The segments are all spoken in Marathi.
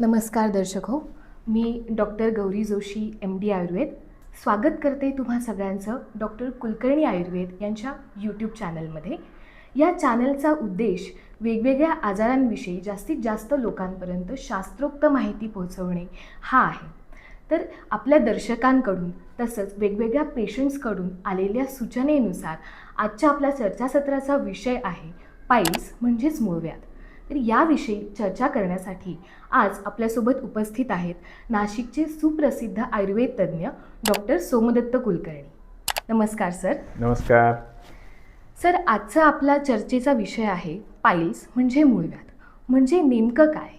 नमस्कार दर्शक हो, मी डॉक्टर गौरी जोशी MD आयुर्वेद स्वागत करते तुम्हा सगळ्यांचं डॉक्टर कुलकर्णी आयुर्वेद यांच्या यूट्यूब चॅनलमध्ये. या चॅनलचा उद्देश वेगवेगळ्या आजारांविषयी जास्तीत जास्त लोकांपर्यंत शास्त्रोक्त माहिती पोहोचवणे हा आहे. तर आपल्या दर्शकांकडून तसंच वेगवेगळ्या पेशंट्सकडून आलेल्या सूचनेनुसार आजच्या आपल्या चर्चासत्राचा विषय आहे पाईल्स म्हणजेच मूळव्याध. तर याविषयी चर्चा करण्यासाठी आज आपल्यासोबत उपस्थित आहेत नाशिकचे सुप्रसिद्ध आयुर्वेद तज्ज्ञ डॉक्टर सोमदत्त कुलकर्णी. नमस्कार सर. नमस्कार सर, आजचा आपला चर्चेचा विषय आहे पाईल्स म्हणजे मूळव्याध. म्हणजे नेमकं काय?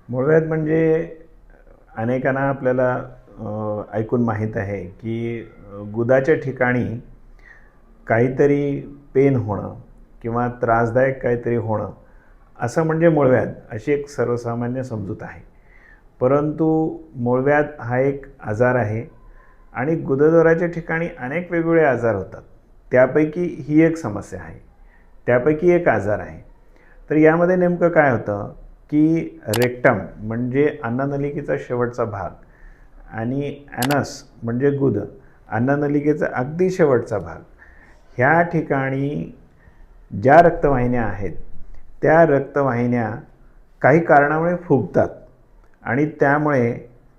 मूळव्याध म्हणजे अनेकांना आपल्याला ऐकून माहीत आहे की गुदाच्या ठिकाणी काहीतरी पेन होणं किंवा त्रासदायक काहीतरी होणं असं म्हणजे मूळव्याध अशी एक सर्वसामान्य समजूत आहे. परंतु मूळव्याध हा एक आजार आहे आणि गुदद्वाराच्या ठिकाणी अनेक वेगवेगळे आजार होतात. त्यापैकी ही एक समस्या आहे, त्यापैकी एक आजार आहे. तर यामध्ये नेमकं काय होतं की रेक्टम म्हणजे अन्ननलिकेचा शेवटचा भाग आणि ॲनस म्हणजे गुद अन्ननलिकेचा अगदी शेवटचा भाग, ह्या ठिकाणी ज्या रक्तवाहिन्या आहेत त्या रक्तवाहिन्या काही कारणामुळे फुगतात आणि त्यामुळे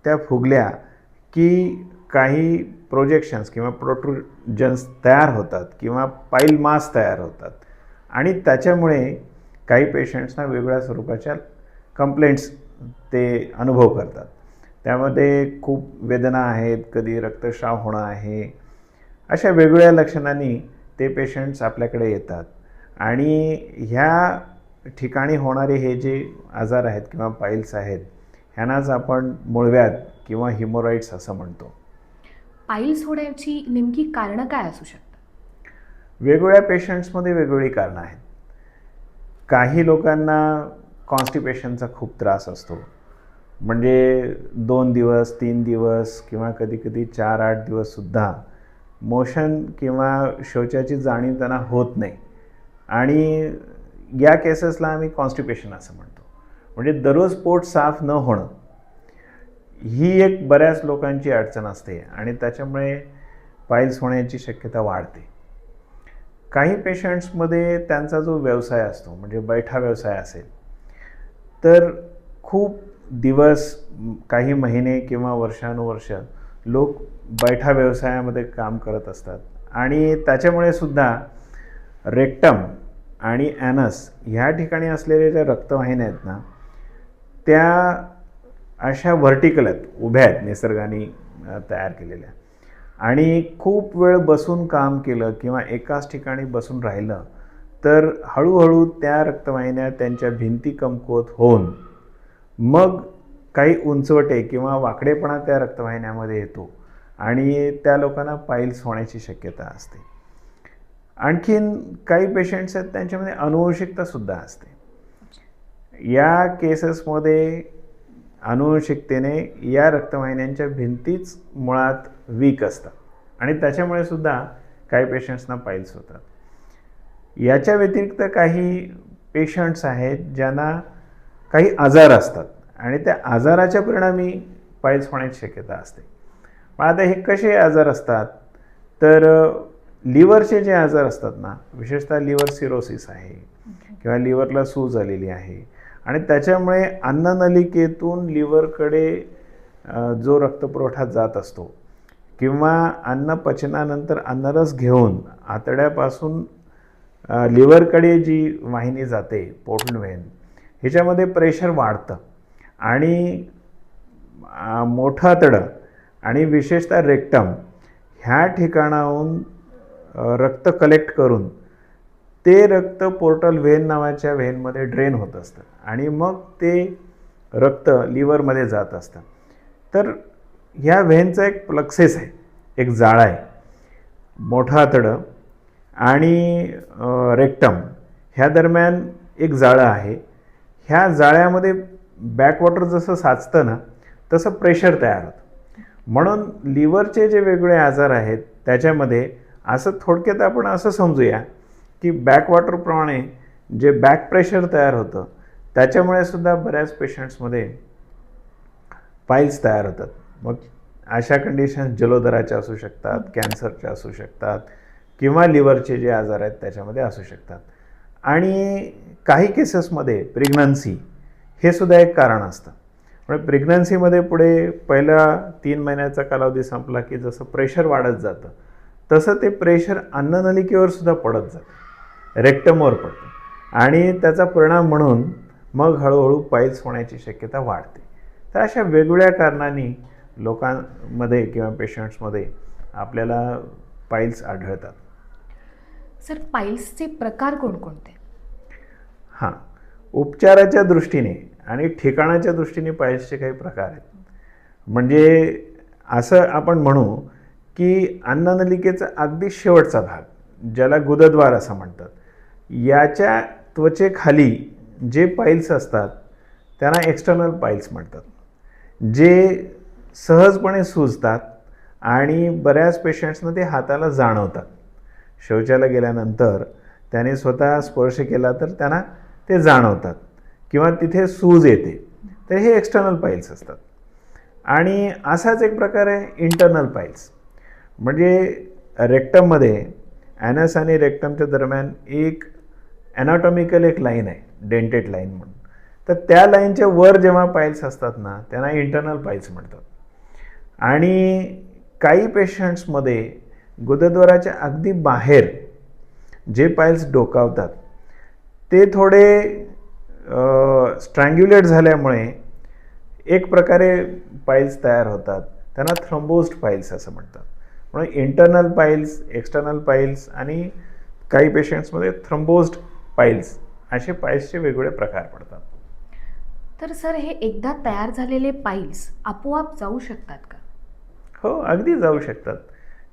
त्या फुगल्या की काही प्रोजेक्शन्स किंवा प्रोट्रुजन्स तयार होतात किंवा पाईल मास तयार होतात आणि त्याच्यामुळे काही पेशंट्सना वेगवेगळ्या स्वरूपाच्या कंप्लेंट्स ते अनुभव करतात. त्यामध्ये खूप वेदना आहेत, कधी रक्तस्राव होणं आहे, अशा वेगवेगळ्या लक्षणांनी ते पेशंट्स आपल्याकडे येतात. आणि ह्या ठिकाणी होणारे हे जे आजार आहेत किंवा पाईल्स आहेत ह्यांनाच आपण मूळव्याध किंवा हिमोरॉइड्स असं म्हणतो. पाईल्स होण्याची नेमकी कारणं काय असू शकतात? वेगवेगळ्या पेशंट्समध्ये वेगवेगळी कारणं आहेत. काही लोकांना कॉन्स्टिपेशनचा खूप त्रास असतो, म्हणजे 2 दिवस 3 दिवस किंवा कधीकधी 4-8 दिवससुद्धा मोशन किंवा शौचाची जाणीव त्यांना होत नाही आणि या केसेसला आम्ही कॉन्स्टिपेशन असं म्हणतो. म्हणजे दररोज पोट साफ न होणं ही एक बऱ्याच लोकांची अडचण असते आणि त्याच्यामुळे पाईल्स होण्याची शक्यता वाढते. काही पेशंट्समध्ये त्यांचा जो व्यवसाय असतो म्हणजे बैठा व्यवसाय असेल तर खूप दिवस, काही महिने किंवा वर्षानुवर्ष लोक बैठा व्यवसायामध्ये काम करत असतात आणि त्याच्यामुळे सुद्धा रेक्टम आणि ॲनस ह्या ठिकाणी असलेल्या ज्या रक्तवाहिन्या आहेत ना त्या अशा व्हर्टिकल आहेत, उभ्या आहेत, निसर्गाने तयार केलेल्या. आणि खूप वेळ बसून काम केलं किंवा एकाच ठिकाणी बसून राहिलं तर हळूहळू त्या रक्तवाहिन्या त्यांच्या भिंती कमकुवत होऊन मग काही उंचवटे किंवा वाकडेपणा त्या रक्तवाहिन्यामध्ये येतो आणि त्या लोकांना पाईल्स होण्याची शक्यता असते. आणखीन काही पेशंट्स आहेत त्यांच्यामध्ये अनुवंशिकतासुद्धा असते. या केसेसमध्ये अनुवंशिकतेने या रक्तवाहिन्यांच्या भिंतीच मुळात वीक असतात आणि त्याच्यामुळे सुद्धा काही पेशंट्सना पाईल्स होतात. याच्या व्यतिरिक्त काही पेशंट्स आहेत ज्यांना काही आजार असतात आणि त्या आजाराच्या परिणामी पाईल्स होण्याची शक्यता असते. पण आता हे कसे आजार असतात तर लिव्हरचे जे आजार असतात ना, विशेषतः लिव्हर सिरोसिस आहे किंवा लिव्हरला सूज आलेली आहे आणि त्याच्यामुळे अन्ननलिकेतून लिव्हरकडे जो रक्तपुरवठा जात असतो किंवा अन्न पचनानंतर अन्नरस घेऊन आतड्यापासून लिव्हरकडे जी वाहिनी जाते पोर्टल व्हेन, ह्याच्यामध्ये प्रेशर वाढतं आणि मोठं आतडं आणि विशेषतः रेक्टम ह्या ठिकाणाहून रक्त कलेक्ट करून ते रक्त पोर्टल व्हेन नावाच्या व्हेनमध्ये ड्रेन होत असतं आणि मग ते रक्त लिव्हरमध्ये जात असतं. तर ह्या व्हेनचा एक प्लक्सेस आहे, एक जाळा आहे. मोठं आतडं आणि रेक्टम ह्या दरम्यान एक जाळं आहे. ह्या जाळ्यामध्ये बॅकवॉटर जसं साचतं ना तसं प्रेशर तयार होतं. म्हणून लिव्हरचे जे वेगवेगळे आजार आहेत त्याच्यामध्ये असं थोडक्यात आपण असं समजूया की बॅकवॉटरप्रमाणे जे बॅक प्रेशर तयार होतं त्याच्यामुळे सुद्धा बऱ्याच पेशंट्समध्ये पाईल्स तयार होतात. मग अशा कंडिशन जलोदराच्या असू शकतात, कॅन्सरच्या असू शकतात किंवा लिव्हरचे जे आजार आहेत त्याच्यामध्ये असू शकतात. आणि काही केसेसमध्ये प्रेग्नन्सी हे सुद्धा एक कारण असतं. म्हणजे प्रेग्नन्सीमध्ये पुढे पहिला 3 महिन्याचा कालावधी संपला की जसं प्रेशर वाढत जातं तसं ते प्रेशर अन्ननलिकेवर सुद्धा पडत जातं, रेक्टमवर पडतं आणि त्याचा परिणाम म्हणून मग हळूहळू पाईल्स होण्याची शक्यता वाढते. तर अशा वेगवेगळ्या कारणांनी लोकांमध्ये किंवा पेशंट्समध्ये आपल्याला पाईल्स आढळतात. सर, पाईल्सचे प्रकार कोणकोणते? हां, उपचाराच्या दृष्टीने आणि ठिकाणाच्या दृष्टीने पाईल्सचे काही प्रकार आहेत. म्हणजे असं आपण म्हणू की अन्ननलिकेचा अगदी शेवटचा भाग, ज्याला गुदद्वार असं म्हणतात, याच्या त्वचेखाली जे पाईल्स असतात त्यांना एक्सटर्नल पाईल्स म्हणतात, जे सहजपणे सुजतात आणि बऱ्याच पेशंट्सना ते हाताला जाणवतात. शौचाला गेल्यानंतर त्याने स्वतः स्पर्श केला तर त्यांना ते जाणवतात किंवा तिथे सूज येते. तर हे एक्सटर्नल पाईल्स असतात. आणि असाच एक प्रकार आहे इंटरनल पाईल्स. म्हणजे रेक्टममध्ये ॲनस आणि रेक्टमच्या दरम्यान एक ॲनाटॉमिकल एक लाईन आहे, डेंटेड लाईन म्हणून. तर त्या लाईनच्या वर जेव्हा पाईल्स असतात ना त्यांना इंटरनल पाईल्स म्हणतात. आणि काही पेशंट्समध्ये गुदद्वाराच्या अगदी बाहेर जे पाईल्स डोकावतात ते थोडे स्ट्रँग्युलेट झाल्यामुळे एक प्रकारे पाईल्स तयार होतात. त्यांना थ्रोम्बोज्ड पाईल्स असं म्हणतात. म्हणून इंटरनल पाईल्स, एक्सटर्नल पाईल्स आणि काही पेशंट्समध्ये थ्रोम्बोज्ड पाईल्स असे पाईल्सचे वेगवेगळे प्रकार पडतात. तर सर, हे एकदा तयार झालेले पाईल्स आपोआप जाऊ शकतात का? हो, अगदी जाऊ शकतात.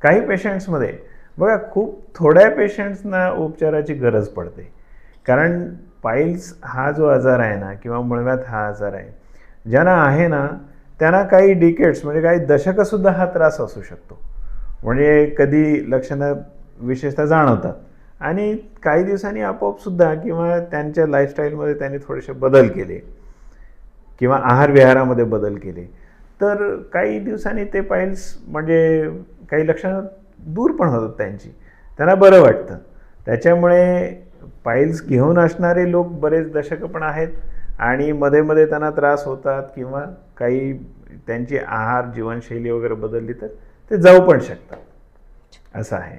काही पेशंट्समध्ये बघा, खूप थोड्या पेशंट्सना उपचाराची गरज पडते. कारण पाईल्स हा जो आजार आहे ना किंवा मुळव्याध हा आजार आहे, ज्यांना आहे ना त्यांना काही डिकेड्स म्हणजे काही दशकंसुद्धा हा त्रास असू शकतो. म्हणजे कधी लक्षणं विशेषतः जाणवतात आणि काही दिवसांनी आपोआपसुद्धा किंवा त्यांच्या लाईफस्टाईलमध्ये त्यांनी थोडेसे बदल केले किंवा आहारविहारामध्ये बदल केले तर काही दिवसांनी ते पाईल्स म्हणजे काही लक्षणं दूर पण होतात त्यांची, त्यांना बरं वाटतं. त्याच्यामुळे पाईल्स घेऊन असणारे लोक बरेच दशकं पण आहेत आणि मध्ये मध्ये त्यांना त्रास होतात किंवा काही त्यांची आहार जीवनशैली वगैरे बदलली तर ते जाऊ पण शकतात. असं आहे.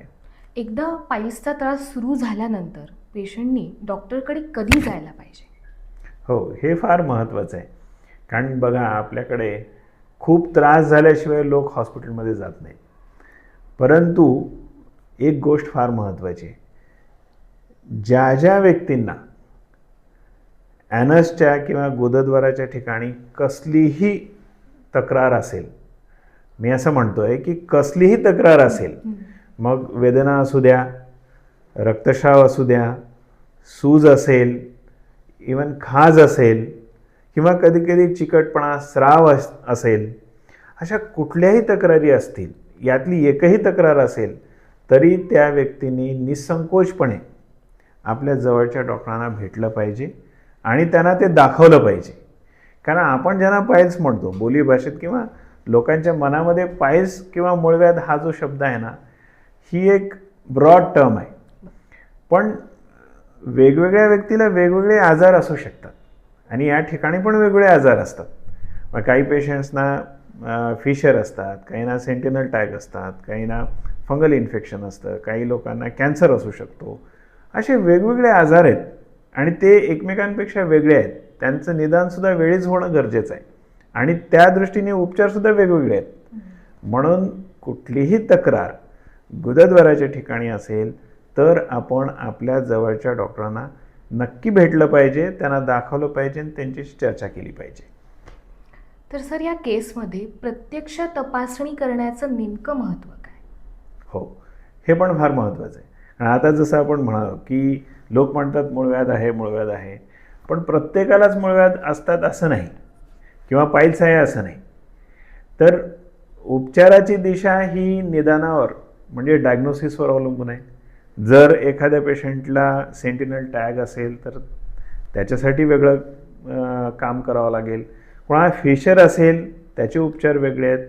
एकदा पाईल्सचा त्रास सुरू झाल्यानंतर पेशंटनी डॉक्टरकडे कधी जायला पाहिजे? हो, हे फार महत्त्वाचं आहे. कारण बघा, आपल्याकडे खूप त्रास झाल्याशिवाय लोक हॉस्पिटलमध्ये जात नाहीत. परंतु एक गोष्ट फार महत्त्वाची आहे, ज्या ज्या व्यक्तींना ॲनसच्या किंवा गुदद्वाराच्या ठिकाणी कसलीही तक्रार असेल, मी असं म्हणतो आहे की कसलीही तक्रार असेल, मग वेदना असू द्या, रक्तस्राव असू द्या, सूज असेल, इवन खाज असेल किंवा कधीकधी चिकटपणा, स्राव असेल, अशा कुठल्याही तक्रारी असतील, यातली एकही तक्रार असेल तरी त्या व्यक्तींनी निसंकोचपणे आपल्या जवळच्या डॉक्टरांना भेटलं पाहिजे आणि त्यांना ते दाखवलं पाहिजे. कारण आपण ज्यांना पाईल्स म्हणतो बोलीभाषेत किंवा लोकांच्या मनामध्ये पाईल्स किंवा मुळव्याध हा जो शब्द आहे ना, ही एक ब्रॉड टर्म आहे. पण वेगवेगळ्या व्यक्तीला वेगवेगळे आजार असू शकतात आणि या ठिकाणी पण वेगवेगळे आजार असतात. मग काही पेशंट्सना फिशर असतात, काहींना सेंटिनल टॅग असतात, काहींना फंगल इन्फेक्शन असतं, काही लोकांना कॅन्सर असू शकतो. असे वेगवेगळे आजार आहेत आणि ते एकमेकांपेक्षा वेगळे आहेत. त्यांचं निदानसुद्धा वेळीच होणं गरजेचं आहे आणि त्या दृष्टीने उपचारसुद्धा वेगवेगळे आहेत. म्हणून कुठलीही तक्रार गुदद्वाराच्या ठिकाणी असेल तर आपण आपल्या जवळच्या डॉक्टरांना नक्की भेटलं पाहिजे, त्यांना दाखवलं पाहिजे आणि त्यांच्याशी चर्चा केली पाहिजे. तर सर, या केसमध्ये प्रत्यक्ष तपासणी करण्याचं नेमकं महत्त्व काय? हो, हे पण फार महत्त्वाचं आहे. आणि आता जसं आपण म्हणालो की लोक म्हणतात मुळव्याध आहे, मुळव्याध आहे, पण प्रत्येकालाच मुळव्याध असतात असं नाही किंवा पाईल्स आहे असं नाही. तर उपचाराची दिशा ही निदानावर म्हणजे डायग्नोसिसवर अवलंबून आहे. जर एखाद्या पेशंटला सेंटिनल टॅग असेल तर त्याच्यासाठी वेगळं काम करावं लागेल. कोणाला फिशर असेल त्याचे उपचार वेगळे आहेत.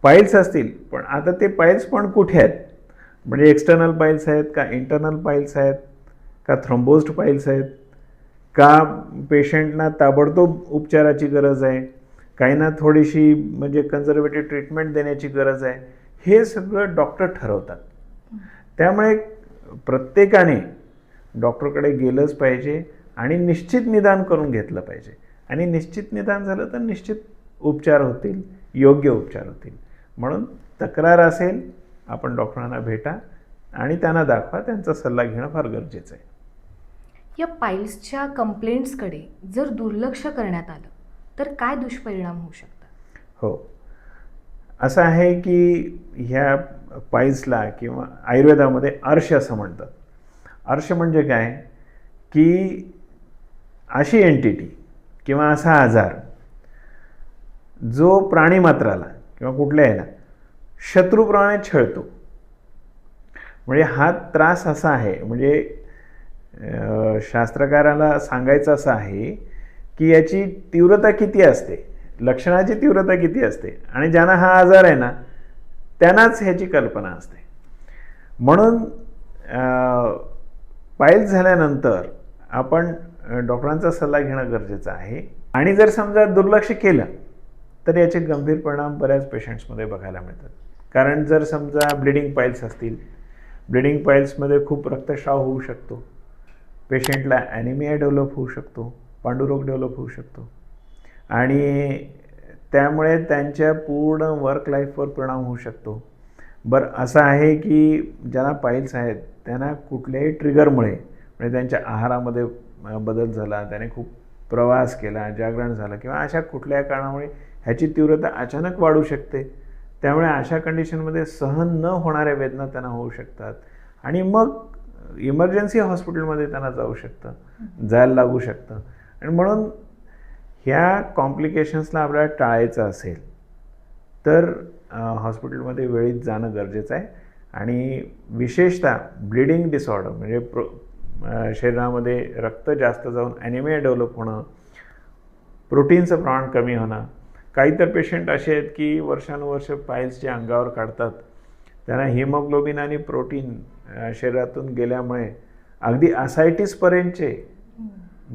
पाईल्स असतील, पण आता ते पाईल्स पण कुठे आहेत? म्हणजे एक्सटर्नल पाईल्स आहेत का, इंटरनल पाईल्स आहेत का, थ्रोम्बोज्ड पाईल्स आहेत का, पेशंटना ताबडतोब उपचाराची गरज आहे, काहींना थोडीशी म्हणजे कन्झर्वेटिव्ह ट्रीटमेंट देण्याची गरज आहे, हे सगळं डॉक्टर ठरवतात. त्यामुळे प्रत्येकाने डॉक्टरकडे गेलंच पाहिजे आणि निश्चित निदान करून घेतलं पाहिजे. आणि निश्चित निदान झालं तर निश्चित उपचार होतील, योग्य उपचार होतील. म्हणून तक्रार असेल, आपण डॉक्टरांना भेटा आणि त्यांना दाखवा, त्यांचा सल्ला घेणं फार गरजेचं आहे. या पाईल्सच्या कंप्लेंट्सकडे जर दुर्लक्ष करण्यात आलं तर काय दुष्परिणाम होऊ शकतात? हो, असं आहे की ह्या पाईल्सला किंवा आयुर्वेदामध्ये अर्श असं म्हणतात. अर्श म्हणजे काय की अशी एंटिटी किंवा असा आजार जो प्राणीमात्राला किंवा कुठल्या याला शत्रूप्रमाणे छळतो. म्हणजे हा त्रास असा आहे, म्हणजे शास्त्रकाराला सांगायचं असं आहे की याची तीव्रता किती असते, लक्षणाची तीव्रता किती असते, आणि ज्यांना हा आजार आहे ना त्यांनाच ह्याची कल्पना असते. म्हणून पाईल्स झाल्यानंतर आपण डॉक्टरांचा सल्ला घेणं गरजेचं आहे. आणि जर समजा दुर्लक्ष केलं तर याचे गंभीर परिणाम बऱ्याच पेशंट्समध्ये बघायला मिळतात. कारण जर समजा ब्लिडिंग पाईल्स असतील, ब्लिडिंग पाईल्समध्ये खूप रक्तस्राव होऊ शकतो, पेशंटला ॲनिमिया डेव्हलप होऊ शकतो, पांडुरोग डेव्हलप होऊ शकतो, आणि त्यामुळे त्यांच्या पूर्ण वर्क लाईफवर परिणाम होऊ शकतो. बरं, असं आहे की ज्यांना पाईल्स आहेत त्यांना कुठल्याही ट्रिगरमुळे, म्हणजे त्यांच्या आहारामध्ये बदल झाला, त्याने खूप प्रवास केला, जागरण झालं किंवा अशा कुठल्या कारणामुळे ह्याची तीव्रता अचानक वाढू शकते. त्यामुळे अशा कंडिशनमध्ये सहन न होणाऱ्या वेदना त्यांना होऊ शकतात आणि मग इमर्जन्सी हॉस्पिटलमध्ये त्यांना जायला लागू शकतं. आणि म्हणून ह्या कॉम्प्लिकेशन्सला आपल्याला टाळायचं असेल तर हॉस्पिटलमध्ये वेळीच जाणं गरजेचं आहे. आणि विशेषतः ब्लिडिंग डिसऑर्डर म्हणजे शरीरामध्ये रक्त जास्त जाऊन ॲनिमिया डेव्हलप होणं, प्रोटीनचं प्रमाण कमी होणं. काही तर पेशंट असे आहेत की वर्षानुवर्ष पाईल्स जे अंगावर काढतात त्यांना हिमोग्लोबिन आणि प्रोटीन शरीरातून गेल्यामुळे अगदी असायटिसपर्यंतचे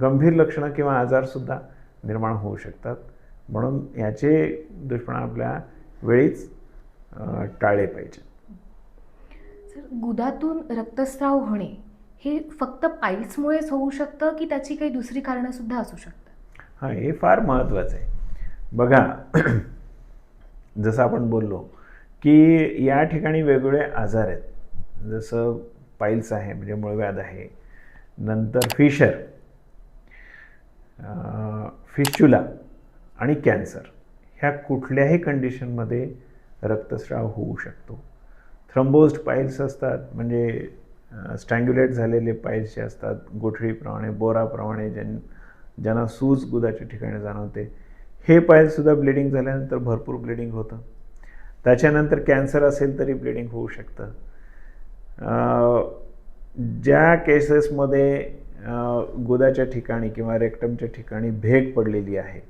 गंभीर लक्षणं किंवा आजारसुद्धा निर्माण होऊ शकतात. म्हणून याचे दुष्परिणाम आपल्या वेळीच टाळले पाहिजे. सर, गुदातून रक्तस्राव होणे हे फक्त पाईल्समुळेच होऊ शकतं की त्याची काही दुसरी कारणंसुद्धा असू शकतात? हां, हे फार महत्त्वाचं आहे. बघा, जसं आपण बोललो की या ठिकाणी वेगवेगळे आजार आहेत. जसं पाईल्स आहे म्हणजे मूळव्याध आहे, नंतर फिशर, फिस्च्युला आणि कॅन्सर. ह्या कुठल्याही कंडिशनमध्ये रक्तस्राव होऊ शकतो. थ्रम्बोज्ड पाईल्स असतात, म्हणजे स्ट्रँग्युलेट झालेले पाईल्स जे असतात, गोठळीप्रमाणे, बोराप्रमाणे, ज्यांना सूज गुदाच्या ठिकाणी जाणवते, हे पाईल्ससुद्धा ब्लिडिंग झाल्यानंतर भरपूर ब्लिडिंग होतं. त्याच्यानंतर कॅन्सर असेल तरी ब्लिडिंग होऊ शकतं. ज्या केसेसमध्ये गुदाच्या ठिकाणी किंवा रेक्टमच्या ठिकाणी भेग पडलेली आहे,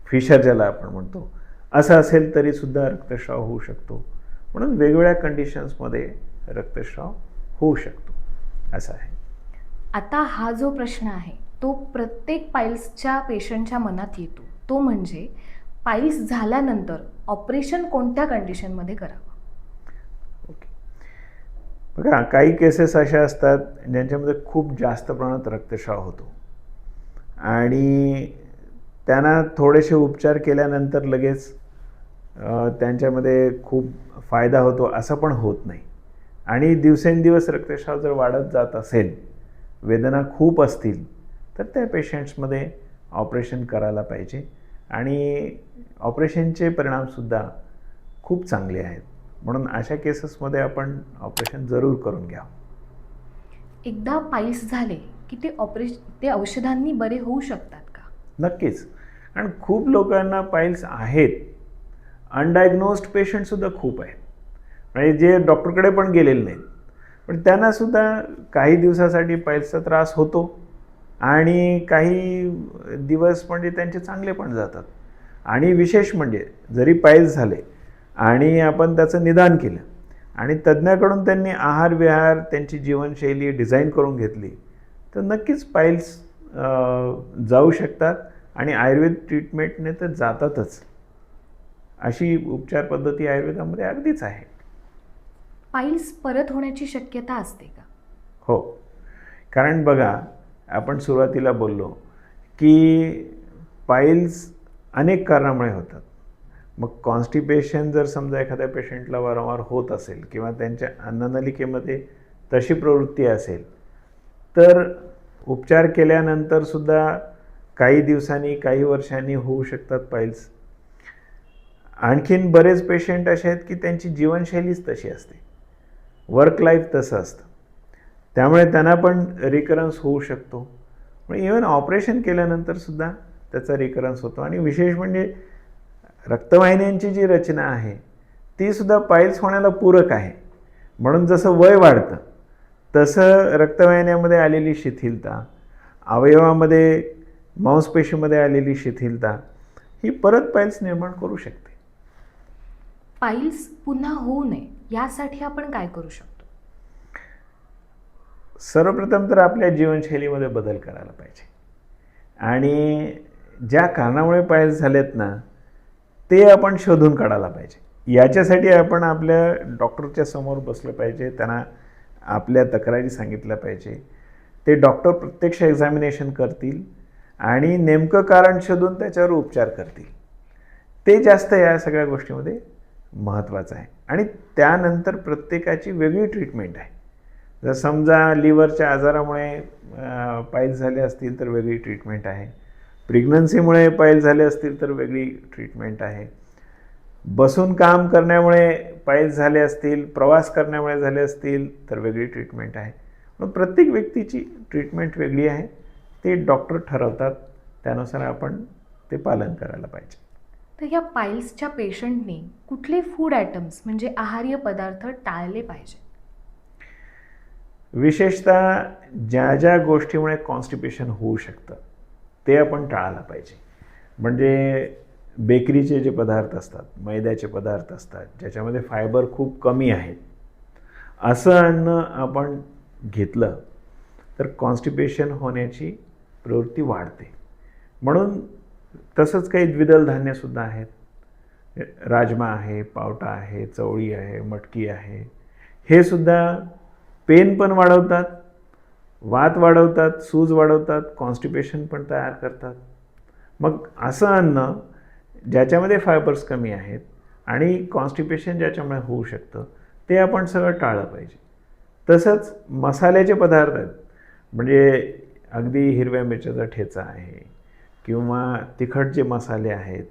फिशर ज्याला आपण म्हणतो, असं असेल तरीसुद्धा रक्तस्राव होऊ शकतो. म्हणून वेगवेगळ्या कंडिशन्समध्ये रक्तस्राव होऊ शकतो, असं आहे. आता हा जो प्रश्न आहे तो प्रत्येक पाईल्सच्या पेशंटच्या मनात येतो, तो म्हणजे पाईल्स झाल्यानंतर ऑपरेशन कोणत्या कंडिशनमध्ये करावं? ओके, बघा, काही केसेस अशा असतात ज्यांच्यामध्ये खूप जास्त प्रमाणात रक्तस्राव होतो आणि त्यांना थोडेसे उपचार केल्यानंतर लगेच त्यांच्यामध्ये खूप फायदा होतो असं पण होत नाही. आणि दिवसेंदिवस रक्तस्राव जर वाढत जात असेल, वेदना खूप असतील, तर त्या पेशंट्समध्ये ऑपरेशन करायला पाहिजे. आणि ऑपरेशनचे परिणामसुद्धा खूप चांगले आहेत. म्हणून अशा केसेसमध्ये आपण ऑपरेशन जरूर करून घ्यावं. एकदा पाईल्स झाले की ते औषधांनी बरे होऊ शकतात का? नक्कीच. कारण खूप लोकांना पाईल्स आहेत, अनडायग्नोज्ड पेशंटसुद्धा खूप आहेत, म्हणजे जे डॉक्टरकडे पण गेलेले नाहीत, पण त्यांनासुद्धा काही दिवसासाठी पाईल्सचा त्रास होतो आणि काही दिवस म्हणजे त्यांचे चांगले पण जातात. आणि विशेष म्हणजे जरी पायल्स झाले आणि आपण त्याचं निदान केलं आणि तज्ज्ञाकडून त्यांनी आहार विहार त्यांची जीवनशैली डिझाईन करून घेतली तर नक्कीच पायल्स जाऊ शकतात आणि आयुर्वेद ट्रीटमेंटने तर जातातच. अशी उपचार पद्धती आयुर्वेदामध्ये अगदीच आहे. पाईल्स परत होण्याची शक्यता असते का? हो, कारण बघा आपण सुरुवातीला बोललो की पाईल्स अनेक कारणामुळे होतात. मग कॉन्स्टिपेशन जर समजा एखाद्या पेशंटला वारंवार होत असेल किंवा त्यांच्या अन्ननलिकेमध्ये तशी प्रवृत्ती असेल तर उपचार केल्यानंतरसुद्धा काही दिवसांनी काही वर्षांनी होऊ शकतात पाईल्स. आणखीन बरेच पेशंट असे आहेत की त्यांची जीवनशैलीच तशी असते, वर्क लाईफ तसं असतं, त्यामुळे त्यांना पण रिकरन्स होऊ शकतो. म्हणजे इव्हन ऑपरेशन केल्यानंतरसुद्धा त्याचा रिकरन्स होतो. आणि विशेष म्हणजे रक्तवाहिन्यांची जी रचना आहे तीसुद्धा पाईल्स होण्याला पूरक आहे. म्हणून जसं वय वाढतं तसं रक्तवाहिन्यामध्ये आलेली शिथिलता, अवयवामध्ये मांसपेशीमध्ये आलेली शिथिलता ही परत पाईल्स निर्माण करू शकते. पाईल्स पुन्हा होऊ नये यासाठी आपण काय करू शकतो? सर्वप्रथम तर आपल्या जीवनशैलीमध्ये बदल करायला पाहिजे आणि ज्या कारणामुळे पाईल्स झालेत ना ते आपण शोधून काढायला पाहिजे. याच्यासाठी आपण आपल्या डॉक्टरच्या समोर बसलं पाहिजे, त्यांना आपल्या तक्रारी सांगितल्या पाहिजे. ते डॉक्टर प्रत्यक्ष एक्झामिनेशन करतील आणि नेमकं कारण शोधून त्याच्यावर उपचार करतील. ते जास्त या सगळ्या गोष्टीमध्ये महत्त्वाचं आहे. आणि त्यानंतर प्रत्येकाची वेगळी ट्रीटमेंट आहे. जर समजा लिव्हरच्या आजारामुळे पाईल्स झाले असतील तर वेगळी ट्रीटमेंट आहे, प्रेग्नन्सीमुळे पाईल्स झाले असतील तर वेगळी ट्रीटमेंट आहे, बसून काम करण्यामुळे पाईल्स झाले असतील, प्रवास करण्यामुळे झाले असतील तर वेगळी ट्रीटमेंट आहे. मग प्रत्येक व्यक्तीची ट्रीटमेंट वेगळी आहे, ते डॉक्टर ठरवतात, त्यानुसार आपण ते पालन करायला पाहिजे. तर या पाईल्सच्या पेशंटने कुठले फूड आयटम्स म्हणजे आहार्य पदार्थ टाळले पाहिजे? विशेषतः ज्या ज्या गोष्टीमुळे कॉन्स्टिपेशन होऊ शकतं ते आपण टाळायला पाहिजे. म्हणजे बेकरीचे जे पदार्थ असतात, मैद्याचे पदार्थ असतात, ज्याच्यामध्ये फायबर खूप कमी आहेत, असं अन्न आपण घेतलं तर कॉन्स्टिपेशन होण्याची प्रवृत्ती वाढते. म्हणून तसंच काही द्विदल धान्यसुद्धा आहेत, राजमा आहे, पावटा आहे, चवळी आहे, मटकी आहे, हे सुद्धा पेन पण वाढवतात, वात वाढवतात, सूज वाढवतात, कॉन्स्टिपेशन पण तयार करतात. मग असं अन्न ज्याच्यामध्ये फायबर्स कमी आहेत आणि कॉन्स्टिपेशन ज्याच्यामुळे होऊ शकतं ते आपण सगळं टाळलं पाहिजे. तसंच मसाल्याचे पदार्थ आहेत, म्हणजे अगदी हिरव्या मिरच्याचा ठेचा आहे किंवा तिखट जे मसाले आहेत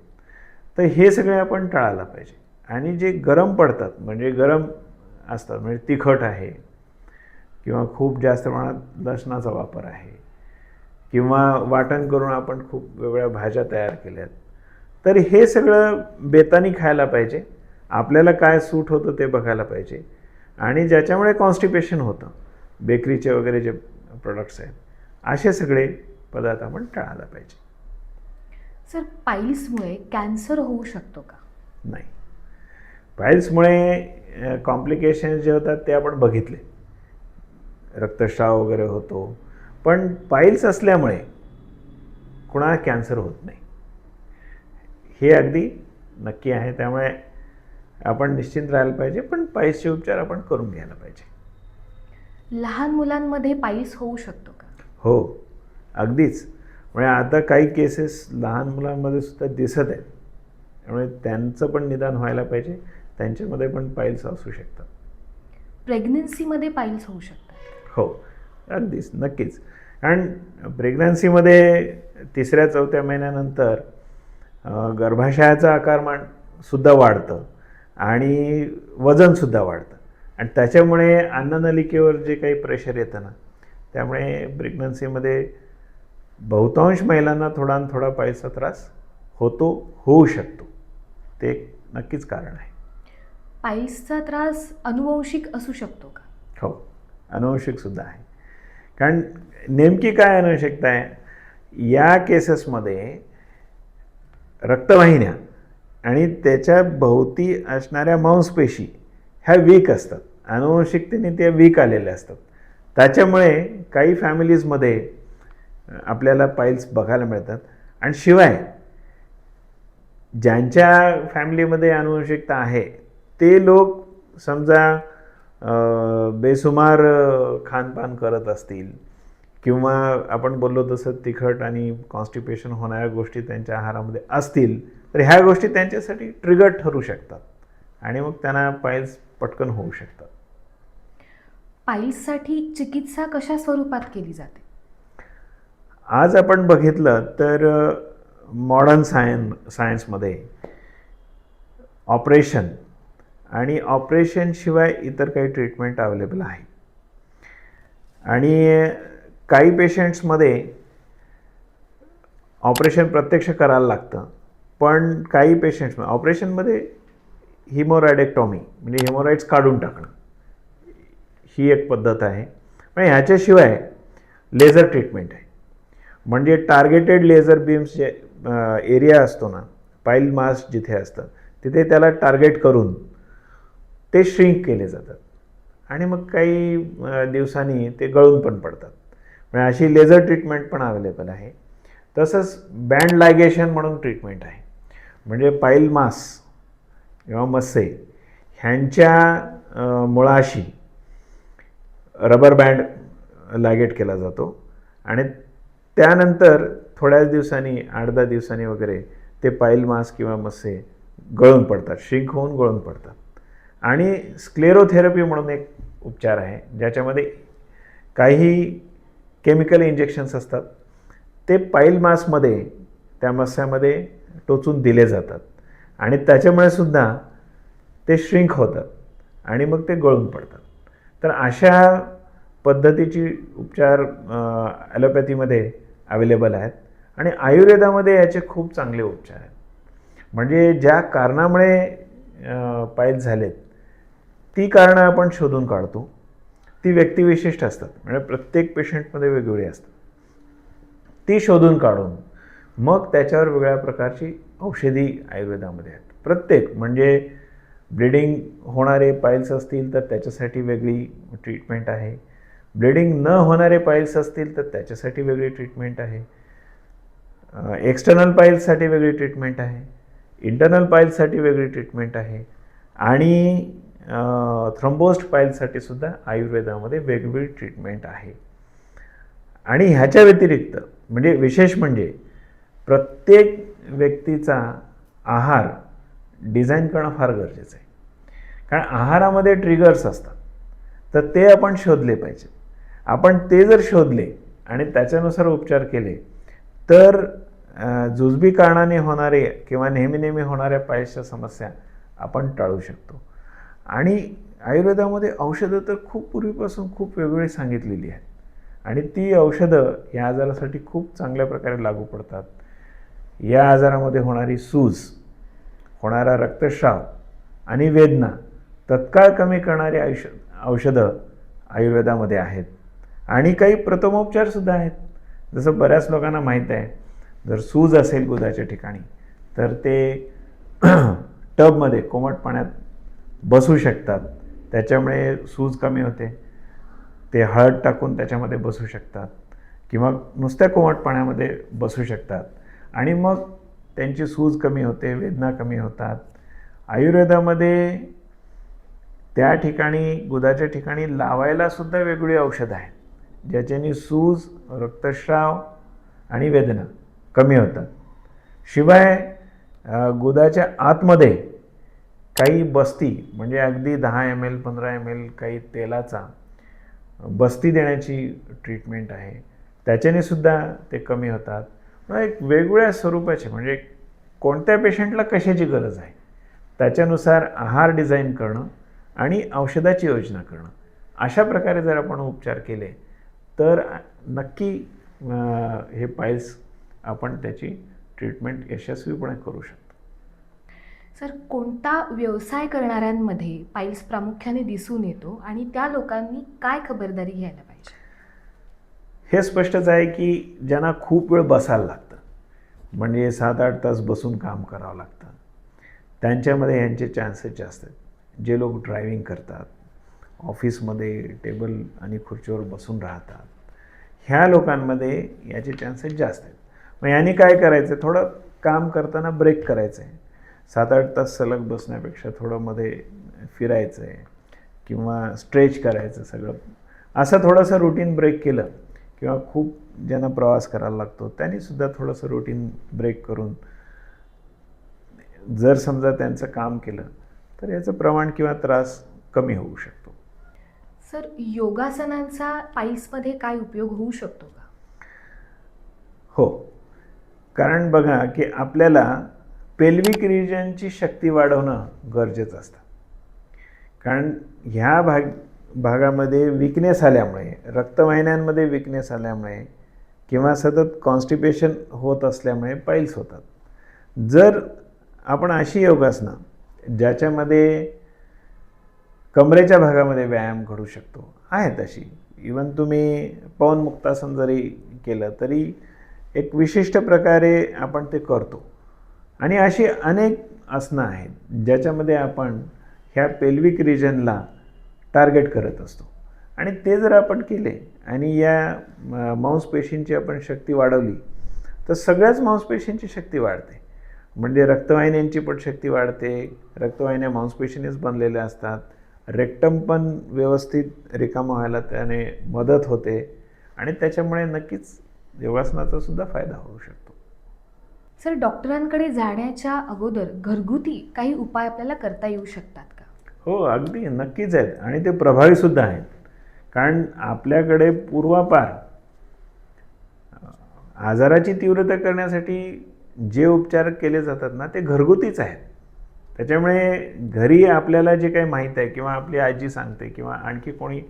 तर हे सगळे आपण टाळायला पाहिजे. आणि जे गरम पडतात म्हणजे गरम असतात, म्हणजे तिखट आहे किंवा खूप जास्त प्रमाणात लसणाचा वापर आहे किंवा वाटण करून आपण खूप वेगवेगळ्या भाज्या तयार केल्यात, तर हे सगळं बेतानी खायला पाहिजे. आपल्याला काय सूट होतं ते बघायला पाहिजे. आणि ज्याच्यामुळे कॉन्स्टिपेशन होतं, बेकरीचे वगैरे जे प्रोडक्ट्स आहेत, असे सगळे पदार्थ आपण टाळायला पाहिजे. सर, पाईल्समुळे कॅन्सर होऊ शकतो का? नाही, पाईल्समुळे कॉम्प्लिकेशन्स जे होतात ते आपण बघितले, रक्तस्राव वगैरे होतो, पण पाईल्स असल्यामुळे कुणाला कॅन्सर होत नाही, हे अगदी नक्की आहे. त्यामुळे आपण निश्चिंत राहायला पाहिजे, पण पाईल्सचे उपचार आपण करून घ्यायला पाहिजे. लहान मुलांमध्ये पाईल्स होऊ शकतो का? हो, अगदीच. म्हणजे आता काही केसेस लहान मुलांमध्ये सुद्धा दिसत आहेत, त्यामुळे त्यांचं पण निदान व्हायला पाहिजे. त्यांच्यामध्ये पण पाईल्स असू शकतात. प्रेग्नन्सीमध्ये पाईल्स होऊ शकतात? हो, अगदीच, नक्कीच. कारण प्रेग्नन्सीमध्ये 3-4 महिन्यानंतर गर्भाशयाचं आकारमानसुद्धा वाढतं आणि वजनसुद्धा वाढतं आणि त्याच्यामुळे अन्ननलिकेवर जे काही प्रेशर येतं ना, त्यामुळे प्रेग्नन्सीमध्ये बहुतांश महिलांना थोडा न थोडा पाईल्सचा त्रास होऊ शकतो. ते एक नक्कीच कारण आहे. पाईल्सचा त्रास अनुवंशिक असू शकतो का? हो, अनुवंशिकसुद्धा आहे. कारण नेमकी काय अनुवंशिकता आहे, या केसेसमध्ये रक्तवाहिन्या आणि त्याच्या भोवती असणाऱ्या मांसपेशी ह्या वीक असतात, अनुवंशिकतेने त्या वीक आलेल्या असतात. त्याच्यामुळे काही फॅमिलीजमध्ये आपल्याला पाईल्स बघायला मिळतात. आणि शिवाय ज्यांच्या फॅमिलीमध्ये अनुवंशिकता आहे ते लोक समजा बेसुमार खानपान करत असतील किंवा आपण बोललो तसं तिखट आणि कॉन्स्टिपेशन होणाऱ्या गोष्टी त्यांच्या आहारामध्ये असतील तर ह्या गोष्टी त्यांच्यासाठी ट्रिगर ठरू शकतात आणि मग त्यांना पाईल्स पटकन होऊ शकतात. पाईल्ससाठी चिकित्सा कशा स्वरूपात केली जाते? आज आपण बघितलं तर मॉडर्न सायन्समध्ये ऑपरेशन आणि ऑपरेशनशिवाय इतर काही ट्रीटमेंट अवेलेबल आहे. आणि काही पेशंट्समध्ये ऑपरेशन प्रत्यक्ष करायला लागतं, पण काही पेशंट्समध्ये ऑपरेशनमध्ये हिमोरॉइडेक्टॉमी म्हणजे हिमोरॉइड्स काढून टाकणं ही एक पद्धत आहे. पण ह्याच्याशिवाय लेझर ट्रीटमेंट आहे. म्हणजे टार्गेटेड लेझर बीम्स जे एरिया असतो ना, पाईल मास जिथे असतं तिथे त्याला टार्गेट करून ते श्रिंक केले जातात आणि मग काही दिवसांनी ते गळून पण पडतात. म्हणजे अशी लेझर ट्रीटमेंट पण अवेलेबल आहे. तसंच बँड लायगेशन म्हणून ट्रीटमेंट आहे. म्हणजे पाईल मास किंवा मस्से ह्यांच्या मुळाशी रबर बँड लायगेट केला जातो आणि त्यानंतर थोड्याच दिवसांनी 8-10 दिवसांनी वगैरे ते पाईल मास किंवा मस्से गळून पडतात, श्रिंक होऊन गळून पडतात. आणि स्क्लेरोथेरपी म्हणून एक उपचार आहे ज्याच्यामध्ये काही केमिकल इंजेक्शन्स असतात, ते पाईल मासमध्ये त्या मस्स्यामध्ये टोचून दिले जातात आणि त्याच्यामुळे सुद्धा ते श्रिंक होतात आणि मग ते गळून पडतात. तर अशा पद्धतीची उपचार ॲलोपॅथीमध्ये अवेलेबल आहेत आणि आयुर्वेदामध्ये याचे खूप चांगले उपचार आहेत. म्हणजे ज्या कारणामुळे पाईल्स झालेत ती कारणं आपण शोधून काढतो. ती व्यक्तिविशिष्ट असतात, म्हणजे प्रत्येक पेशंटमध्ये वेगवेगळी असतात. ती शोधून काढून मग त्याच्यावर वेगळ्या प्रकारची औषधी आयुर्वेदामध्ये आहेत. प्रत्येक म्हणजे ब्लिडिंग होणारे पाईल्स असतील तर त्याच्यासाठी वेगळी ट्रीटमेंट आहे. ब्लिडिंग न होणारे पाईल्स असतील तर त्याच्यासाठी वेगळी ट्रीटमेंट आहे. एक्सटर्नल पाईल्ससाठी वेगळी ट्रीटमेंट आहे. इंटरनल पाईल्ससाठी वेगळी ट्रीटमेंट आहे. आणि थ्रोम्बोस्ड पाईल्ससाठी सुद्धा आयुर्वेदामध्ये वेगवेगळी ट्रीटमेंट आहे. आणि ह्याच्या व्यतिरिक्त म्हणजे विशेष म्हणजे प्रत्येक व्यक्तीचा आहार डिझाईन करणं फार गरजेचं आहे. कारण आहारामध्ये ट्रिगर्स असतात तर ते आपण शोधले पाहिजे. आपण ते जर शोधले आणि त्याच्यानुसार उपचार केले तर जुजबी कारणाने होणारे किंवा नेहमी होणाऱ्या पायच्या समस्या आपण टाळू शकतो. आणि आयुर्वेदामध्ये औषधं तर खूप पूर्वीपासून खूप वेगवेगळी सांगितलेली आहेत आणि ती औषधं या आजारासाठी खूप चांगल्या प्रकारे लागू पडतात. या आजारामध्ये होणारी सूज, होणारा रक्तस्राव आणि वेदना तत्काळ कमी करणारी औषधं आयुर्वेदामध्ये आहेत. आणि काही प्रथमोपचारसुद्धा आहेत. जसं बऱ्याच लोकांना माहीत आहे, जर सूज असेल गुदाच्या ठिकाणी तर ते टबमध्ये कोमट पाण्यात बसू शकतात, त्याच्यामुळे सूज कमी होते. ते हळद टाकून त्याच्यामध्ये बसू शकतात किंवा नुसत्या कोमट पाण्यामध्ये बसू शकतात आणि मग त्यांची सूज कमी होते, वेदना कमी होतात. आयुर्वेदामध्ये त्या ठिकाणी गुदाच्या ठिकाणी लावायला सुद्धा वेगवेगळी औषधं आहेत ज्याच्याने सूज, रक्तस्राव आणि वेदना कमी होतात. शिवाय गुदाच्या आतमध्ये काही बस्ती म्हणजे अगदी 10 ml 15 ml काही तेलाचा बस्ती देण्याची ट्रीटमेंट आहे, त्याच्याने सुद्धा ते कमी होतात. एक वेगवेगळ्या स्वरूपाचे म्हणजे कोणत्या पेशंटला कशाची गरज आहे त्याच्यानुसार आहार डिझाईन करणं आणि औषधाची योजना करणं, अशा प्रकारे जर आपण उपचार केले तर नक्की हे पाईल्स आपण त्याची ट्रीटमेंट यशस्वीपणे करू शकतो. सर, कोणता व्यवसाय करणाऱ्यांमध्ये पाईल्स प्रामुख्याने दिसून येतो आणि त्या लोकांनी काय खबरदारी घ्यायला पाहिजे? हे स्पष्टच आहे की ज्यांना खूप वेळ बसायला लागतं, म्हणजे 7-8 तास बसून काम करावं लागतं, त्यांच्यामध्ये यांचे चान्सेस जास्त आहेत. जे लोक ड्रायव्हिंग करतात, ऑफिसमध्ये टेबल आणि खुर्चीवर बसून राहतात, ह्या लोकांमध्ये याचे चान्सेस जास्त आहेत. मग यांनी काय करायचं, थोडं काम करताना ब्रेक करायचं आहे. 7-8 तास सलग बसण्यापेक्षा थोडं मध्ये फिरायचं आहे किंवा स्ट्रेच करायचं सगळं. असं थोडंसं रुटीन ब्रेक केलं, किंवा खूप ज्यांना प्रवास करायला लागतो त्यांनीसुद्धा थोडंसं रुटीन ब्रेक करून जर समजा त्यांचं काम केलं तर याचं प्रमाण किंवा त्रास कमी होऊ शकतो. सर, योगासनांचा पाईल्समध्ये काय उपयोग होऊ शकतो का? हो, कारण बघा की आपल्याला पेल्विक रिजनची शक्ती वाढवणं गरजेचं असतं. कारण ह्या भागामध्ये विकनेस आल्यामुळे, रक्तवाहिन्यांमध्ये विकनेस आल्यामुळे किंवा सतत कॉन्स्टिपेशन होत असल्यामुळे पाईल्स होतात. जर आपण अशी योगासनं ज्याच्यामध्ये कमरेच्या भागामध्ये व्यायाम घडू शकतो, आहेत अशी, इवन तुम्ही पवनमुक्तासन जरी केलं तरी एक विशिष्ट प्रकारे आपण ते करतो. आणि अशी अनेक आसनं आहेत ज्याच्यामध्ये आपण ह्या पेल्विक रिजनला टार्गेट करत असतो, आणि ते जर आपण केले आणि या मांसपेशींची आपण शक्ती वाढवली तर सगळ्याच मांसपेशींची शक्ती वाढते. म्हणजे रक्तवाहिन्यांची पण शक्ती वाढते, रक्तवाहिन्या मांसपेशीनेच बनलेल्या असतात, रेक्टम पण व्यवस्थित रिकामा व्हायला त्याने मदत होते, आणि त्याच्यामुळे नक्कीच योगासनाचा सुद्धा फायदा होऊ शकतो. सर, डॉक्टरांकडे जाण्याच्या अगोदर घरगुती काही उपाय आपल्याला करता येऊ शकतात का? हो, अगदी नक्कीच आहेत, आणि ते प्रभावीसुद्धा आहेत. कारण आपल्याकडे पूर्वापार आजाराची तीव्रता करण्यासाठी जे उपचार केले जातात ना ते घरगुतीच आहेत. त्याच्यामुळे घरी आपल्याला जे काही माहीत आहे किंवा आपली आजी सांगते किंवा आणखी कोणी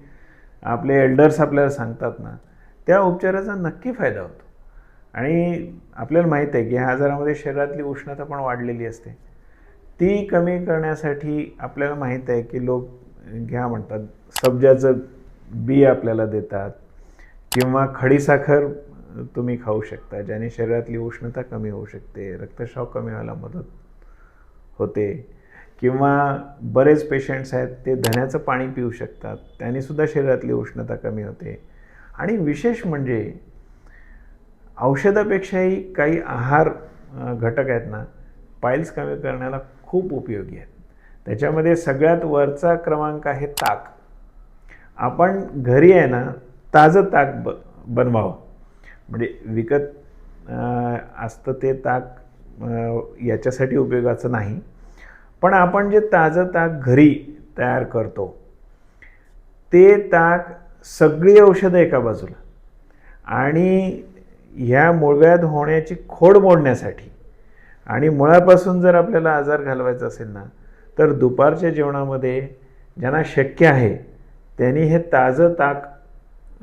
आपले एल्डर्स आपल्याला सांगतात ना, त्या उपचाराचा नक्की फायदा होतो. आणि आपल्याला माहीत आहे की ह्या आजारामध्ये शरीरातली उष्णता पण वाढलेली असते. ती कमी करण्यासाठी आपल्याला माहीत आहे की लोक घ्या म्हणतात, सब्जाचं बी आपल्याला देतात, किंवा खडीसाखर तुम्ही खाऊ शकता, ज्याने शरीरातली उष्णता कमी होऊ शकते, रक्तस्राव कमी व्हायला मदत होते. किंवा बरेच पेशंट्स आहेत ते धण्याचं पाणी पिऊ शकतात, त्यानेसुद्धा शरीरातली उष्णता कमी होते. आणि विशेष म्हणजे औषधापेक्षाही काही आहार घटक आहेत ना, पाईल्स कमी करण्याला खूप उपयोगी आहेत. त्याच्यामध्ये सगळ्यात वरचा क्रमांक आहे ताक. आपण घरी आहे ना ताजं ताक बनवावं. म्हणजे विकत असतं ते ताक याच्यासाठी उपयोगाचं नाही, पण आपण जे ताजं ताक घरी तयार करतो ते ताक सगळी औषधं एका बाजूला, आणि ह्या मूळव्याध होण्याची खोड मोडण्यासाठी आणि मुळापासून जर आपल्याला आजार घालवायचा असेल ना, तर दुपारच्या जेवणामध्ये ज्यांना शक्य आहे त्यांनी हे ताजं ताक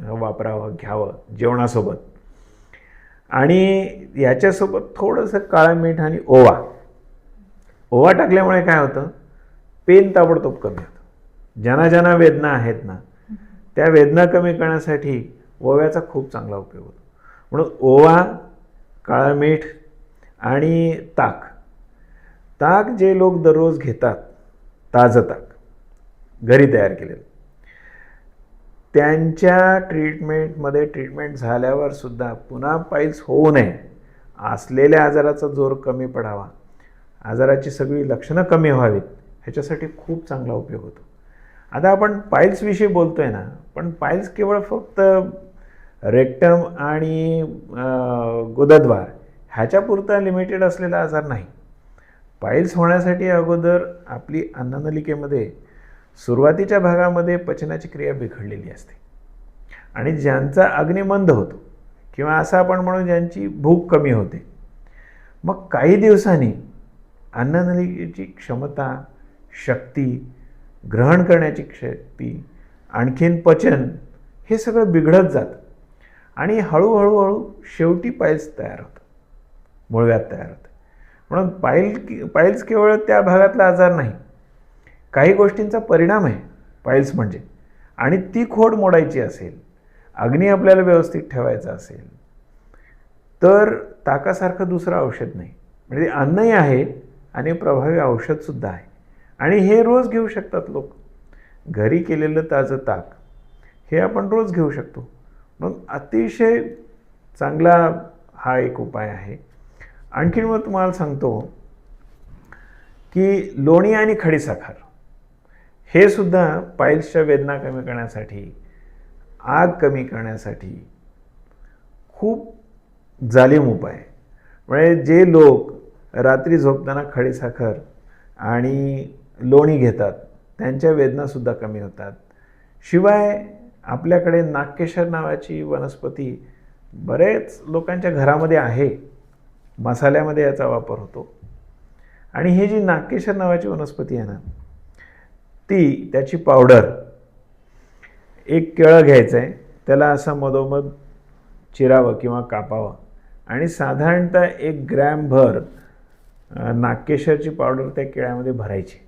वापरावं, घ्यावं जेवणासोबत. आणि याच्यासोबत थोडंसं काळं मीठ आणि ओवा टाकल्यामुळे काय होतं, पेन ताबडतोब कमी होतं. ज्यांना वेदना आहेत ना, त्या वेदना कमी करण्यासाठी ओव्याचा खूप चांगला उपयोग होतो. म्हणून ओवा, काळं मीठ आणि ताक जे लोक दररोज घेतात, ताजं ताक घरी तयार केलेलं, त्यांच्या ट्रीटमेंट झाल्यावर सुद्धा पुन्हा पाईल्स होऊ नये, असलेल्या आजाराचा जोर कमी पडावा, आजाराची सगळी लक्षणं कमी व्हावीत, ह्याच्यासाठी खूप चांगला उपयोग होतो. आता आपण पाईल्सविषयी बोलतोय ना, पण पाईल्स केवळ फक्त रेक्टम आणि गुदद्वार ह्याच्यापुरता लिमिटेड असलेला आजार नाही. पाईल्स होण्यासाठी अगोदर आपली अन्ननलिकेमध्ये सुरुवातीच्या भागामध्ये पचनाची क्रिया बिघडलेली असते, आणि ज्यांचा अग्निमंद होतो किंवा असं आपण म्हणू ज्यांची भूक कमी होते, मग काही दिवसांनी अन्ननलिकेची क्षमता, शक्ती, ग्रहण करण्याची शक्ती, आणखीन पचन, हे सगळं बिघडत जातं, आणि हळूहळू शेवटी पाईल्स तयार होतं, मूळव्याध तयार होतं. म्हणून पाईल्स केवळ त्या भागातला आजार नाही, काही गोष्टींचा परिणाम आहे पाईल्स म्हणजे. आणि ती खोड मोडायची असेल, अग्नी आपल्याला व्यवस्थित ठेवायचा असेल तर ताकासारखं दुसरं औषध नाही. म्हणजे अन्नही आहे आणि प्रभावी औषधसुद्धा आहे. आणि हे रोज घेऊ शकतात लोक. घरी केलेलं ताजं ताक हे आपण रोज घेऊ शकतो. मग अतिशय चांगला हा एक उपाय आहे. आणखीन मग तुम्हाला सांगतो की लोणी आणि खडीसाखर हे सुद्धा पाईल्सच्या वेदना कमी करण्यासाठी, आग कमी करण्यासाठी खूप जालीम उपाय आहे. म्हणजे जे लोक रात्री झोपताना खडीसाखर आणि लोणी घेतात त्यांच्या वेदनासुद्धा कमी होतात. शिवाय आपल्याकडे नागकेशर नावाची वनस्पती बरेच लोकांच्या घरामध्ये आहे. मसाल्यामध्ये याचा वापर होतो. आणि ही जी नागकेशर नावाची वनस्पती आहे ना, त्याची पावडर, एक केळं घ्यायचं आहे, त्याला असं मधोमध चिरावं किंवा कापावं आणि साधारणतः 1 ग्रॅमभर नागकेशरची पावडर त्या केळ्यामध्ये भरायची.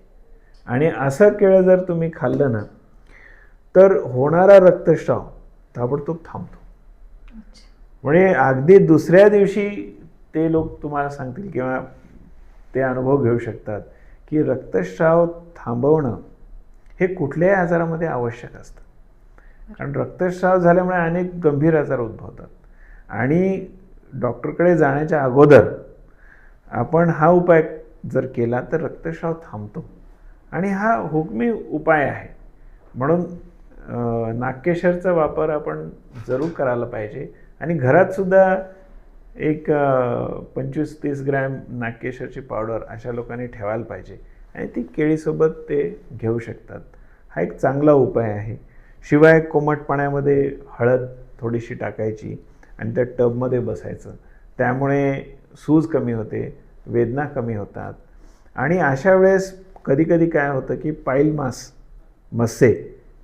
आणि असं केळं जर तुम्ही खाल्लं ना तर होणारा रक्तस्राव ताबडतोब थांबतो. म्हणजे अगदी दुसऱ्या दिवशी ते लोक तुम्हाला सांगतील किंवा ते अनुभव घेऊ शकतात की रक्तस्राव थांबवणं हे कुठल्याही आजारामध्ये आवश्यक असतं. कारण रक्तस्राव झाल्यामुळे अनेक गंभीर आजार उद्भवतात. आणि डॉक्टरकडे जाण्याच्या अगोदर आपण हा उपाय जर केला तर रक्तस्राव थांबतो. आणि हा हुकमी उपाय आहे. म्हणून नागकेशरचा वापर आपण जरूर करायला पाहिजे. आणि घरातसुद्धा एक 25-30 ग्रॅम नागकेशरची पावडर अशा लोकांनी ठेवायला पाहिजे. आणि ती केळीसोबत ते घेऊ शकतात. हा एक चांगला उपाय आहे. शिवाय कोमट पाण्यामध्ये हळद थोडीशी टाकायची आणि त्या टबमध्ये बसायचं. त्यामुळे सूज कमी होते, वेदना कमी होतात. आणि अशा वेळेस कधीकधी काय होतं की पाईल मस्से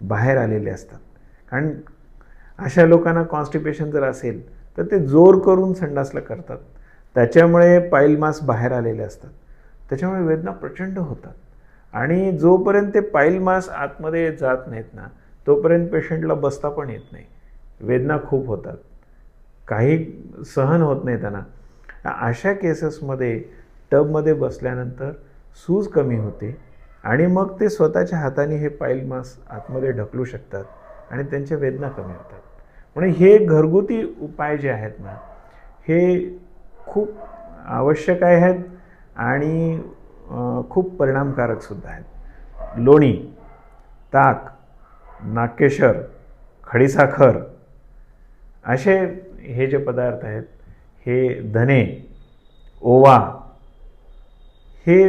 बाहेर आलेले असतात. कारण अशा लोकांना कॉन्स्टिपेशन जर असेल तर ते जोर करून संडासला करतात. त्याच्यामुळे पाईल मास बाहेर आलेले असतात. त्याच्यामुळे वेदना प्रचंड होतात. आणि जोपर्यंत ते पाईल मास आतमध्ये जात नाहीत ना तोपर्यंत पेशंटला बसता पण येत नाही. वेदना खूप होतात, काही सहन होत नाही त्यांना. अशा केसेसमध्ये टबमध्ये बसल्यानंतर सूज कमी होते आणि मग ते स्वतःच्या हाताने हे पाईल मास आतमध्ये ढकलू शकतात आणि त्यांच्या वेदना कमी होतात. म्हणून हे घरगुती उपाय जे आहेत ना हे खूप आवश्यक आहेत आणि खूप परिणामकारकसुद्धा आहेत. लोणी, ताक, नागकेशर, खडीसाखर असे हे जे पदार्थ आहेत, हे धने, ओवा हे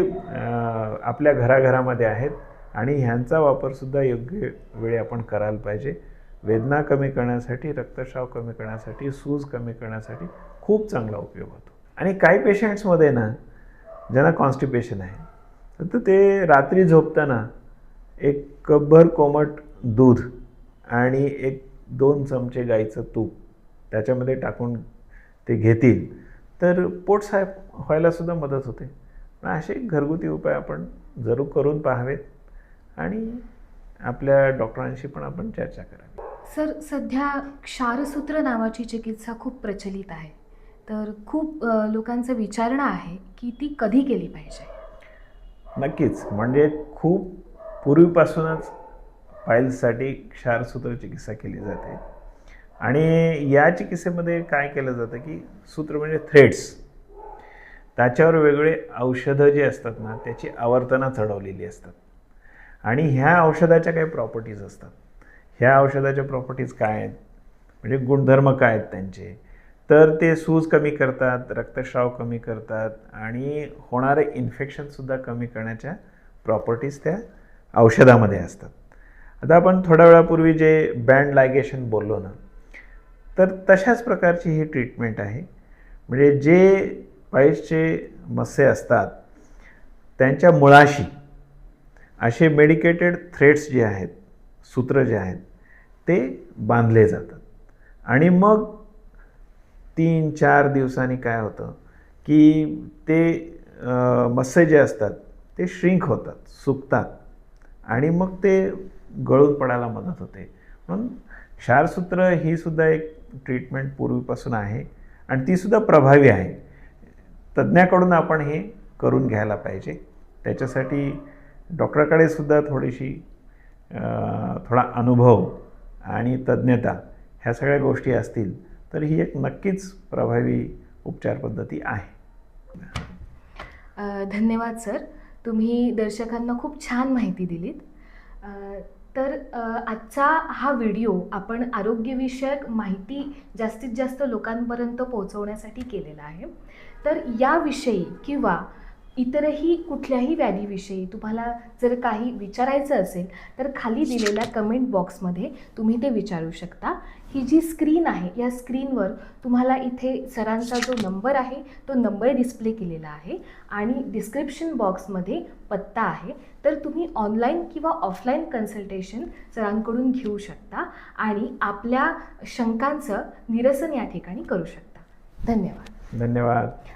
आपल्या घराघरामध्ये आहेत आणि ह्यांचा वापरसुद्धा योग्य वेळी आपण करायला पाहिजे. वेदना कमी करण्यासाठी, रक्तस्राव कमी करण्यासाठी, सूज कमी करण्यासाठी खूप चांगला उपयोग होतो. आणि काही पेशंट्समध्ये ना ज्यांना कॉन्स्टिपेशन आहे तर ते रात्री झोपताना 1 कपभर कोमट दूध आणि 1-2 चमचे गाईचं तूप त्याच्यामध्ये टाकून ते घेतील तर पोट साफ व्हायलासुद्धा मदत होते. असे घरगुती उपाय आपण जरूर करून पाहावेत आणि आपल्या डॉक्टरांशी पण आपण चर्चा करावी. सर, सध्या क्षारसूत्र नावाची चिकित्सा खूप प्रचलित आहे. तर खूप लोकांचं विचारणं आहे की ती कधी केली पाहिजे? नक्कीच. म्हणजे खूप पूर्वीपासूनच पाईल्ससाठी क्षारसूत्र चिकित्सा केली जाते. आणि या चिकित्सेमध्ये काय केलं जातं की सूत्र म्हणजे थ्रेड्स, त्याच्यावर वेगवेगळे औषधं जी असतात ना त्याची आवर्तनं चढवलेली असतात. आणि ह्या औषधाच्या काही प्रॉपर्टीज असतात. ह्या औषधाच्या प्रॉपर्टीज काय आहेत, म्हणजे गुणधर्म काय आहेत त्यांचे, तर ते सूज कमी करतात, रक्तस्राव कमी करतात आणि होणारे इन्फेक्शनसुद्धा कमी करण्याच्या प्रॉपर्टीज त्या औषधामध्ये असतात. आता आपण थोड्या वेळापूर्वी जे बँड लायगेशन बोललो ना तर तशाच प्रकारची ही ट्रीटमेंट आहे. म्हणजे जे पाईल्सचे मस्से असतात त्यांच्या मुळाशी असे मेडिकेटेड थ्रेड्स जे आहेत, सूत्र जे आहेत ते बांधले जातात. आणि मग 3-4 दिवसांनी काय होतं की ते मस्से जे असतात ते श्रिंक होतात, सुकतात आणि मग ते गळून पडायला मदत होते. म्हणून क्षारसूत्र ही सुद्धा एक ट्रीटमेंट पूर्वीपासून आहे आणि ती सुद्धा प्रभावी आहे. तज्ज्ञाकडून आपण हे करून घ्यायला पाहिजे. त्याच्यासाठी डॉक्टरकडे सुद्धा थोडा अनुभव आणि तज्ज्ञता ह्या सगळ्या गोष्टी असतील तर ही एक नक्कीच प्रभावी उपचार पद्धती आहे. धन्यवाद सर, तुम्ही दर्शकांना खूप छान माहिती दिलीत. तर आजचा हा व्हिडिओ आपण आरोग्यविषयक माहिती जास्तीत जास्त लोकांपर्यंत पोहोचवण्यासाठी केलेला आहे. तर याविषयी किंवा इतरही कुठल्याही व्याधीविषयी तुम्हाला जर काही विचारायचं असेल तर खाली दिलेल्या कमेंट बॉक्समध्ये तुम्ही ते विचारू शकता. ही जी स्क्रीन आहे या स्क्रीनवर तुम्हाला इथे सरांचा जो नंबर आहे तो नंबर डिस्प्ले केलेला आहे आणि डिस्क्रिप्शन बॉक्समध्ये पत्ता आहे. तर तुम्ही ऑनलाईन किंवा ऑफलाईन कन्सल्टेशन सरांकडून घेऊ शकता आणि आपल्या शंकांचं निरसन या ठिकाणी करू शकता. धन्यवाद. धन्यवाद.